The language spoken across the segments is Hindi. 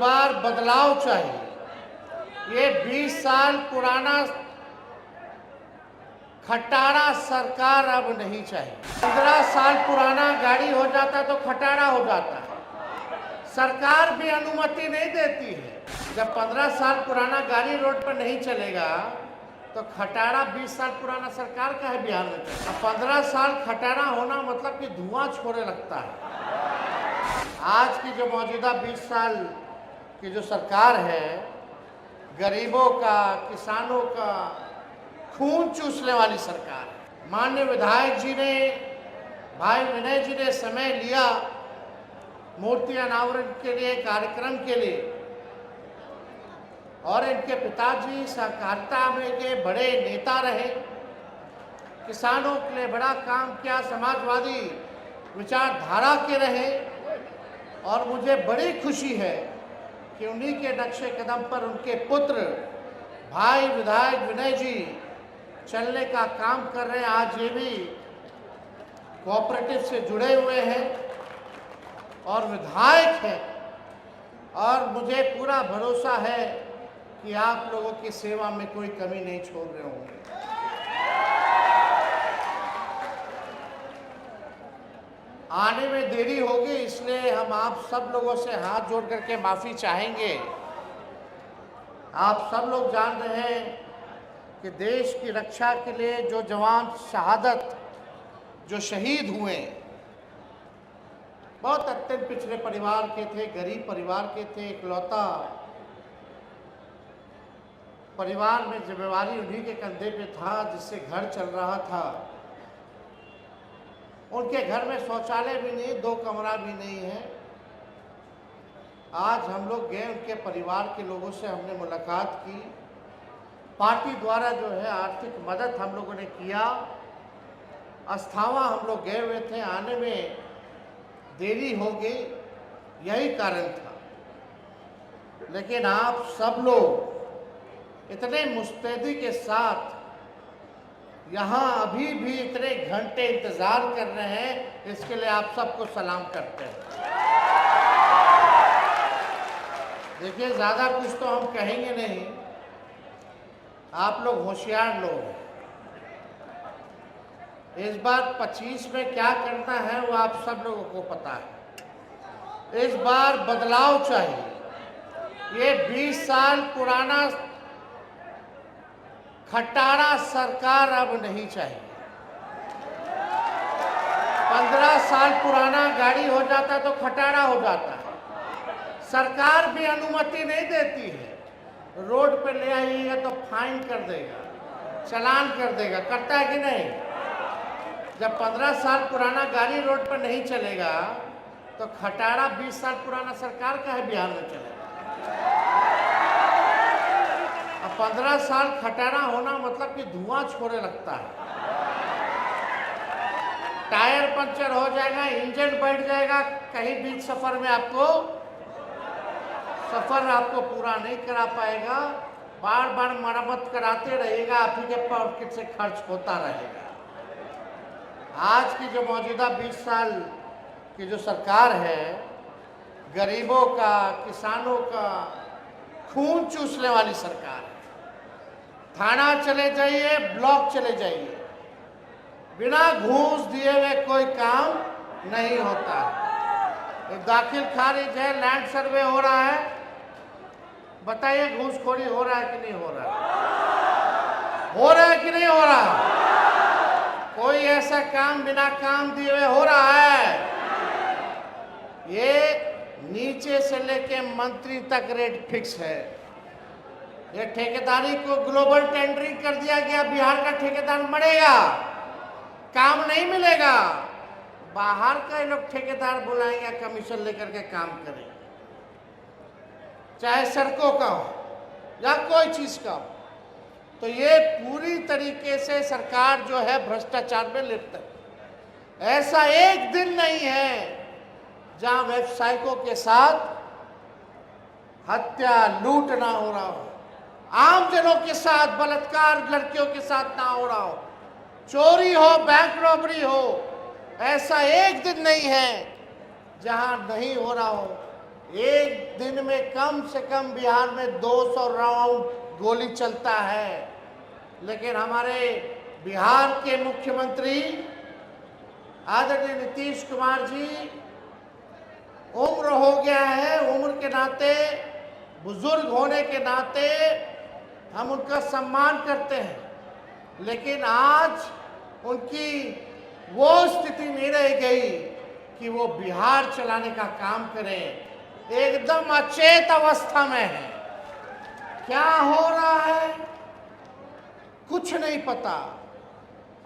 बार बदलाव चाहिए। ये 20 साल पुराना खटारा सरकार अब नहीं चाहिए। 15 साल पुराना गाड़ी हो जाता तो खटारा हो जाता है। सरकार भी अनुमति नहीं देती है। जब 15 साल पुराना गाड़ी रोड पर नहीं चलेगा तो खटारा 20 साल पुराना सरकार का है बिहार में। अब 15 साल खटारा होना मतलब कि धुआं छोड़ने लगता है। आज की जो मौजूदा 20 साल की जो सरकार है, गरीबों का, किसानों का खून चूसने वाली सरकार है। माननीय विधायक जी ने, भाई विनय जी ने समय लिया मूर्ति अनावरण के लिए, कार्यक्रम के लिए, और इनके पिताजी सहकारिता में के बड़े नेता रहे, किसानों के लिए बड़ा काम किया, समाजवादी विचारधारा के रहे। और मुझे बड़ी खुशी है कि उन्हीं के नक्शे कदम पर उनके पुत्र भाई विधायक विनय जी चलने का काम कर रहे हैं। आज ये भी कोऑपरेटिव से जुड़े हुए हैं और विधायक हैं, और मुझे पूरा भरोसा है कि आप लोगों की सेवा में कोई कमी नहीं छोड़ रहे होंगे। आने में देरी होगी, इसलिए हम आप सब लोगों से हाथ जोड़ करके माफ़ी चाहेंगे। आप सब लोग जान रहे हैं कि देश की रक्षा के लिए जो जवान शहादत, जो शहीद हुए, बहुत अत्यंत पिछड़े परिवार के थे, गरीब परिवार के थे, इकलौता परिवार में जिम्मेवारी उन्हीं के कंधे पे था, जिससे घर चल रहा था। उनके घर में शौचालय भी नहीं, 2 कमरा भी नहीं है। आज हम लोग गए, उनके परिवार के लोगों से हमने मुलाकात की। पार्टी द्वारा जो है आर्थिक मदद हम लोगों ने किया। अस्थावा हम लोग गए हुए थे, आने में देरी हो गई, यही कारण था। लेकिन आप सब लोग इतने मुस्तैदी के साथ यहाँ अभी भी इतने घंटे इंतजार कर रहे हैं, इसके लिए आप सबको सलाम करते हैं। देखिए, ज़्यादा कुछ तो हम कहेंगे नहीं, आप लोग होशियार लोग हैं। इस बार 25 में क्या करना है वो आप सब लोगों को पता है। इस बार बदलाव चाहिए। ये 20 साल पुराना खटारा सरकार अब नहीं चाहिए। 15 साल पुराना गाड़ी हो जाता तो खटारा हो जाता है। सरकार भी अनुमति नहीं देती है। रोड पे ले आइएगा तो फाइन कर देगा, चालान कर देगा, करता है कि नहीं? जब 15 साल पुराना गाड़ी रोड पर नहीं चलेगा तो खटारा 20 साल पुराना सरकार का है बिहार में चलेगा। अब 15 साल खटारा होना मतलब कि धुआं छोड़ने लगता है। टायर पंचर हो जाएगा, इंजन बैठ जाएगा, कहीं बीच सफर में सफर आपको पूरा नहीं करा पाएगा। बार बार मरम्मत कराते रहिएगा, आप ही के पॉकेट से खर्च होता रहेगा। आज की जो मौजूदा 20 साल की जो सरकार है, गरीबों का, किसानों का खून चूसने वाली सरकार है। थाना चले जाइए, ब्लॉक चले जाइए, बिना घूस दिए हुए कोई काम नहीं होता है। दाखिल खारिज है, लैंड सर्वे हो रहा है, बताइए घूसखोरी हो रहा है कि नहीं हो रहा है? हो रहा है कि नहीं हो रहा? कोई ऐसा काम बिना काम दिए हुए हो रहा है? ये नीचे से लेके मंत्री तक रेट फिक्स है। ये ठेकेदारी को ग्लोबल टेंडरिंग कर दिया गया। बिहार का ठेकेदार मरेगा, काम नहीं मिलेगा। बाहर का ये लोग ठेकेदार बुलाएंगे, कमीशन लेकर के काम करेंगे, चाहे सड़कों का हो या कोई चीज का हो। तो ये पूरी तरीके से सरकार जो है भ्रष्टाचार में लिप्त है। ऐसा एक दिन नहीं है जहां व्यवसायिकों के साथ हत्या, लूट ना हो रहा हो, आम जनों के साथ बलात्कार, लड़कियों के साथ ना हो रहा हो, चोरी हो, बैंक रॉबरी हो। ऐसा एक दिन नहीं है जहां नहीं हो रहा हो। एक दिन में कम से कम बिहार में 200 राउंड गोली चलता है, लेकिन हमारे बिहार के मुख्यमंत्री आदरणीय नीतीश कुमार जी, उम्र हो गया है, उम्र के नाते, बुजुर्ग होने के नाते हम उनका सम्मान करते हैं, लेकिन आज उनकी वो स्थिति नहीं रह गई कि वो बिहार चलाने का काम करें। एकदम अचेत अवस्था में है। क्या हो रहा है कुछ नहीं पता,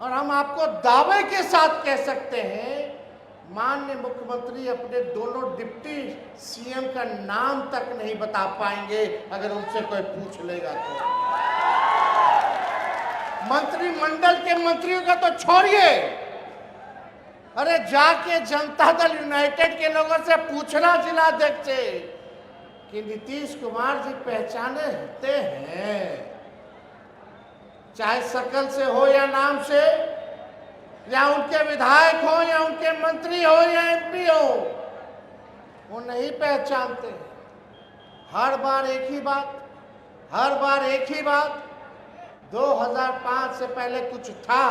और हम आपको दावे के साथ कह सकते हैं, माननीय मुख्यमंत्री अपने दोनों डिप्टी सीएम का नाम तक नहीं बता पाएंगे अगर उनसे कोई पूछ लेगा तो। मंत्रिमंडल के मंत्रियों का तो छोड़िए, अरे जाके जनता दल यूनाइटेड के लोगों से पूछना जिलाध्यक्ष से कि नीतीश कुमार जी पहचानते हैं, चाहे शकल से हो या नाम से, या उनके विधायक हो या उनके मंत्री हो या एमपी हो, वो नहीं पहचानते। हर बार एक ही बात, हर बार एक ही बात। 2005 से पहले कुछ था,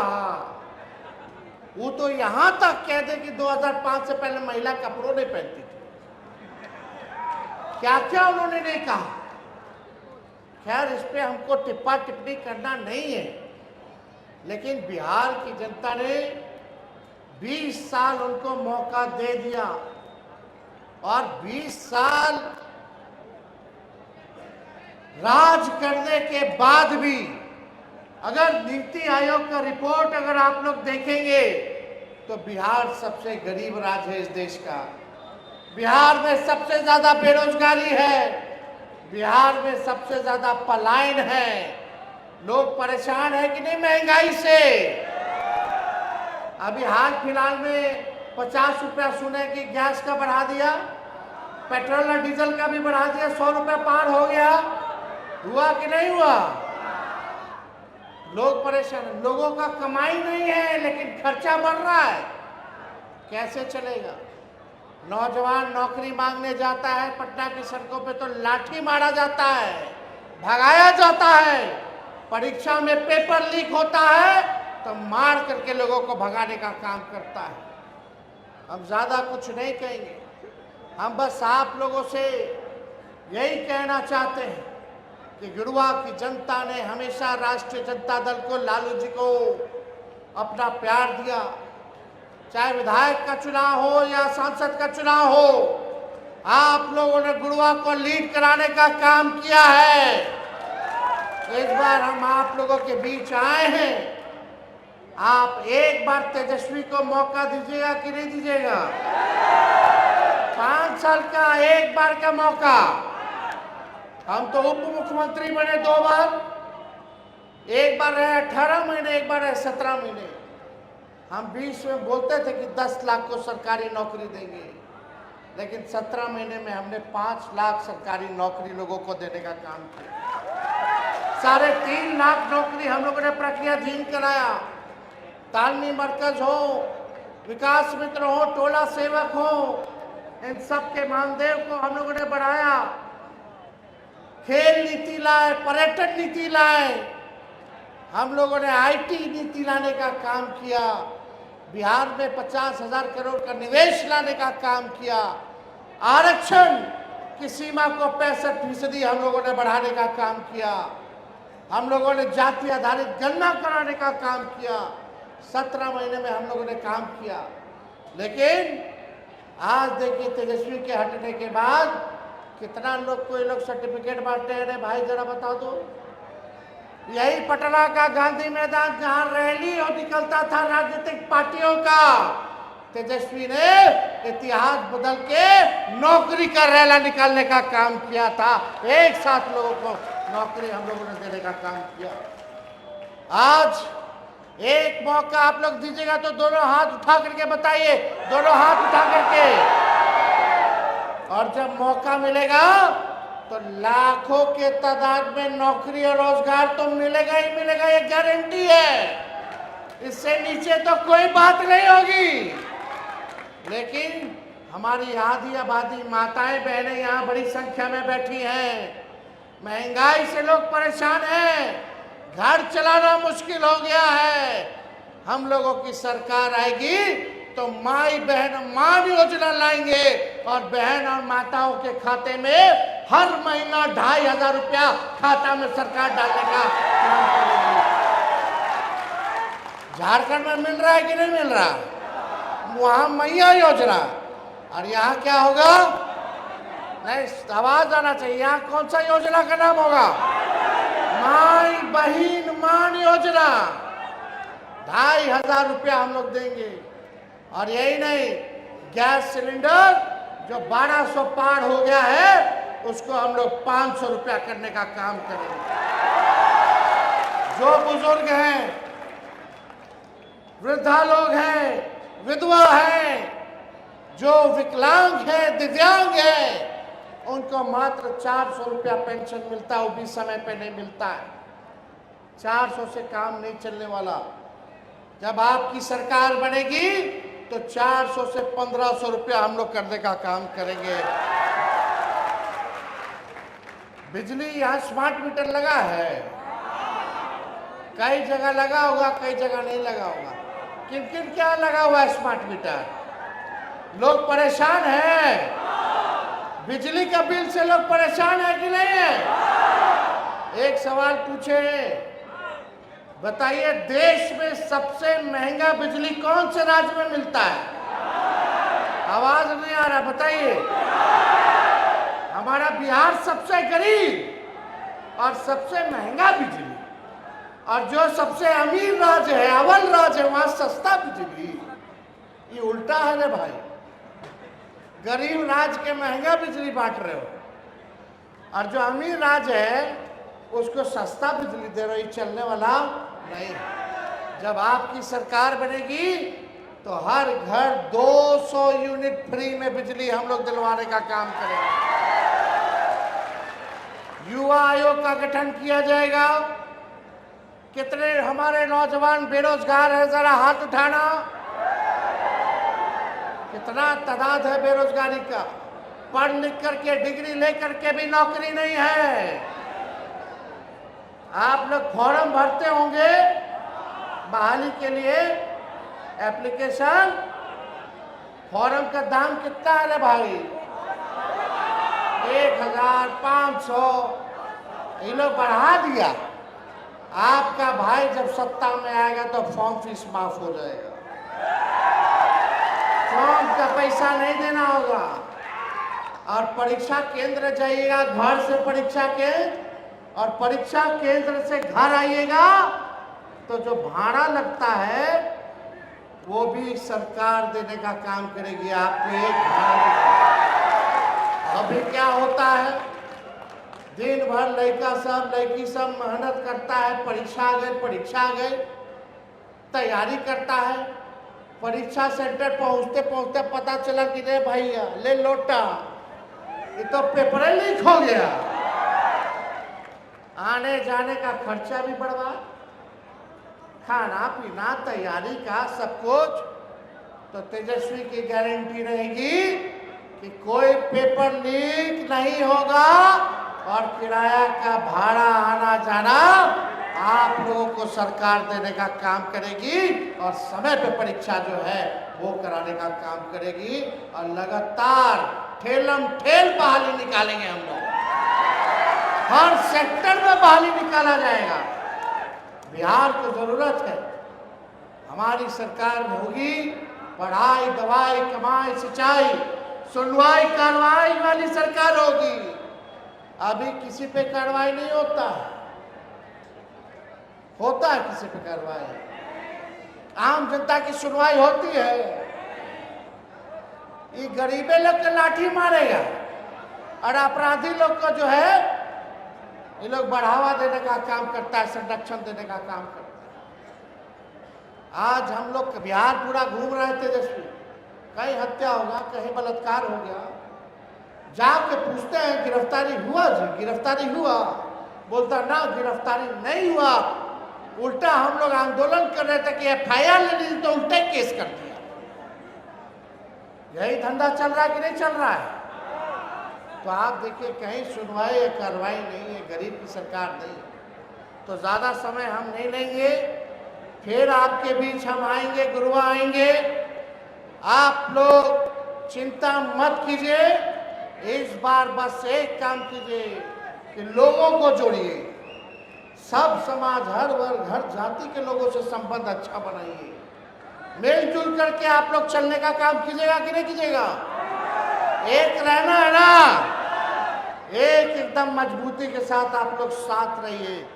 वो तो यहां तक कह दे कि 2005 से पहले महिला कपड़ों नहीं पहनती थी। क्या क्या उन्होंने नहीं कहा। खैर, इस पे हमको टिप्पा टिप्पणी करना नहीं है, लेकिन बिहार की जनता ने 20 साल उनको मौका दे दिया, और 20 साल राज करने के बाद भी अगर नीति आयोग का रिपोर्ट अगर आप लोग देखेंगे तो बिहार सबसे गरीब राज्य है इस देश का। बिहार में सबसे ज्यादा बेरोजगारी है, बिहार में सबसे ज्यादा पलायन है, लोग परेशान है कि नहीं महंगाई से। अभी हाल फिलहाल में 50 रुपया सुने कि गैस का बढ़ा दिया, पेट्रोल और डीजल का भी बढ़ा दिया, 100 रुपया पार हो गया। हुआ कि नहीं हुआ? लोग परेशान हैं, लोगों का कमाई नहीं है लेकिन खर्चा बढ़ रहा है, कैसे चलेगा? नौजवान नौकरी मांगने जाता है, पटना की सड़कों पे तो लाठी मारा जाता है, भगाया जाता है। परीक्षा में पेपर लीक होता है तो मार करके लोगों को भगाने का काम करता है। हम ज्यादा कुछ नहीं कहेंगे, हम बस आप लोगों से यही कहना चाहते हैं कि गिरुआ की जनता ने हमेशा राष्ट्रीय जनता दल को, लालू जी को अपना प्यार दिया। चाहे विधायक का चुनाव हो या सांसद का चुनाव हो, आप लोगों ने गिरुआ को लीड कराने का काम किया है। इस बार हम आप लोगों के बीच आए हैं, आप एक बार तेजस्वी को मौका दीजिएगा कि नहीं दीजिएगा? 5 साल का एक बार का मौका। हम तो उप मुख्यमंत्री बने 2 बार, एक बार रहे 18 महीने, एक बार रहे 17 महीने। हम 20 में बोलते थे कि 10 लाख को सरकारी नौकरी देंगे, लेकिन 17 महीने में हमने 5 लाख सरकारी नौकरी लोगों को देने का काम किया। 3.5 लाख नौकरी हम लोगों ने प्रक्रियाधीन कराया। तालमी मरकज हो, विकास मित्र हो, टोला सेवक हो, इन सब के मानदेय को हम लोगों ने बढ़ाया। खेल नीति लाए, पर्यटन नीति लाए, हम लोगों ने आईटी नीति लाने का काम किया। बिहार में 50,000 करोड़ का निवेश लाने का काम किया। आरक्षण की सीमा को 65% हम लोगों ने बढ़ाने का काम किया। हम लोगों ने जाति आधारित गणना कराने का काम किया। 17 महीने में हम लोगों ने काम किया। लेकिन आज देखिए, तेजस्वी के हटने के बाद कितना लोग को ये लोग सर्टिफिकेट बांटते हैं। अरे भाई जरा बता दो, यही पटना का गांधी मैदान जहां रैली और निकलता था राजनीतिक पार्टियों का, तेजस्वी ने इतिहास बदल के नौकरी का रैला निकालने का काम किया था। एक साथ लोगों को नौकरी हम लोगों ने देने का काम किया। आज एक मौका आप लोग दीजिएगा तो दोनों हाथ उठा करके बताइए, दोनों हाथ उठा करके। और जब मौका मिलेगा तो लाखों के तादाद में नौकरी और रोजगार तो मिलेगा ही मिलेगा, ये गारंटी है। इससे नीचे तो कोई बात नहीं होगी। लेकिन हमारी आधी आबादी माताएं बहनें यहाँ बड़ी संख्या में बैठी हैं। महंगाई से लोग परेशान हैं, घर चलाना मुश्किल हो गया है। हम लोगों की सरकार आएगी तो माई बहन मान योजना लाएंगे और बहन और माताओं के खाते में हर महीना 2,500 रुपया खाता में सरकार डालने का काम करेगी। झारखंड में मिल रहा है कि नहीं मिल रहा? वहां मैया योजना, और यहाँ क्या होगा? नहीं, आवाज आना चाहिए। यहाँ कौन सा योजना का नाम होगा? माई बहिन मान योजना। 2,500 रुपया हम लोग देंगे। और यही नहीं, गैस सिलेंडर जो 1200 पार हो गया है उसको हम लोग 500 रुपया करने का काम करेंगे। जो बुजुर्ग हैं, वृद्धा लोग हैं, विधवा हैं, जो विकलांग है, दिव्यांग है, उनको मात्र 400 रुपया पेंशन मिलता है। वो भी समय पे नहीं मिलता है। 400 से काम नहीं चलने वाला। जब आपकी सरकार बनेगी तो 400 से 1,500 रुपया हम लोग करने का काम करेंगे। बिजली यहाँ स्मार्ट मीटर लगा है, कई जगह लगा होगा, कई जगह नहीं लगा होगा। किन किन क्या लगा हुआ है स्मार्ट मीटर? लोग परेशान हैं। बिजली का बिल से लोग परेशान है कि नहीं है? एक सवाल पूछे, बताइए, देश में सबसे महंगा बिजली कौन से राज्य में मिलता है? आवाज नहीं आ रहा, बताइए। हमारा बिहार सबसे गरीब और सबसे महंगा बिजली, और जो सबसे अमीर राज्य है, अव्वल राज्य है, वहां सस्ता बिजली। ये उल्टा है ना भाई। गरीब राज्य के महंगा बिजली बांट रहे हो, और जो अमीर राज्य है उसको सस्ता बिजली दे रहे हो। चलने वाला नहीं। जब आपकी सरकार बनेगी तो हर घर 200 यूनिट फ्री में बिजली हम लोग दिलवाने का काम करेंगे। युवा आयोग का गठन किया जाएगा। कितने हमारे नौजवान बेरोजगार हैं, जरा हाथ उठाना। कितना तादाद है बेरोजगारी का? पढ़ लिख करके, डिग्री लेकर के भी नौकरी नहीं है। आप लोग फॉर्म भरते होंगे बहाली के लिए, एप्लीकेशन। फॉर्म का दाम कितना है रे भाई? 1,500। ये लोग बढ़ा दिया। आपका भाई जब सत्ता में आएगा तो फॉर्म फीस माफ हो जाएगा। फॉर्म का पैसा नहीं देना होगा। और परीक्षा केंद्र जाइएगा, घर से परीक्षा केंद्र, और परीक्षा केंद्र से घर आइएगा तो जो भाड़ा लगता है वो भी सरकार देने का काम करेगी आपको। एक भाड़ा। अभी क्या होता है, दिन भर लड़का सब लड़की सब मेहनत करता है, परीक्षा आ गई, तैयारी करता है। परीक्षा सेंटर पहुंचते पहुंचते पता चला कि रे भैया ले लोटा, ये तो पेपर लीक हो गया। आने जाने का खर्चा भी बढ़वा, खाना पीना, तैयारी का सब कुछ। तो तेजस्वी की गारंटी रहेगी कि कोई पेपर लीक नहीं होगा, और किराया का भाड़ा आना जाना आप लोगों को सरकार देने का काम करेगी, और समय पे परीक्षा जो है वो कराने का काम करेगी। और लगातार ठेलम ठेल बहाली निकालेंगे हम लोग। हर सेक्टर में बहाली निकाला जाएगा। बिहार को जरूरत है, हमारी सरकार में होगी पढ़ाई, दवाई, कमाई, सिंचाई, सुनवाई कार्रवाई वाली सरकार होगी। अभी किसी पे कार्रवाई नहीं होता है किसी पे कार्रवाई? आम जनता की सुनवाई होती है? ये गरीबे लोग के लाठी मारेगा, और अपराधी लोग को जो है ये लोग बढ़ावा देने का काम करता है, संरक्षण देने का काम करता है। आज हम लोग बिहार पूरा घूम रहे थे तेजस्वी, कहीं हत्या होगा, कहीं बलात्कार हो गया, जाके पूछते हैं गिरफ्तारी हुआ जी, गिरफ्तारी हुआ? बोलता ना गिरफ्तारी नहीं हुआ। उल्टा हम लोग आंदोलन कर रहे थे कि FIR लेनी, तो उल्टा केस कर दिया। यही धंधा चल रहा है कि नहीं चल रहा है? तो आप देखिए कहीं सुनवाई या कार्रवाई नहीं है, गरीब की सरकार नहीं। तो ज़्यादा समय हम नहीं लेंगे, फिर आपके बीच हम आएंगे, गुरुआ आएंगे। आप लोग चिंता मत कीजिए, इस बार बस एक काम कीजिए कि लोगों को जोड़िए, सब समाज, हर वर्ग, हर जाति के लोगों से संबंध अच्छा बनाइए, मिलजुल करके आप लोग चलने का काम कीजिएगा कि नहीं कीजिएगा? एक रहना है ना, एक एकदम मजबूती के साथ आप लोग साथ रहिए।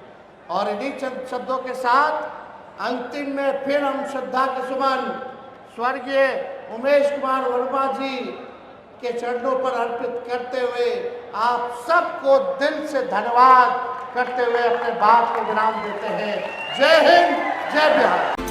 और इन्हीं चंद शब्दों के साथ अंतिम में फिर हम श्रद्धा के सुमन स्वर्गीय उमेश कुमार वर्मा जी के चरणों पर अर्पित करते हुए आप सबको दिल से धन्यवाद करते हुए अपने बात को विराम देते हैं। जय हिंद, जय बिहार।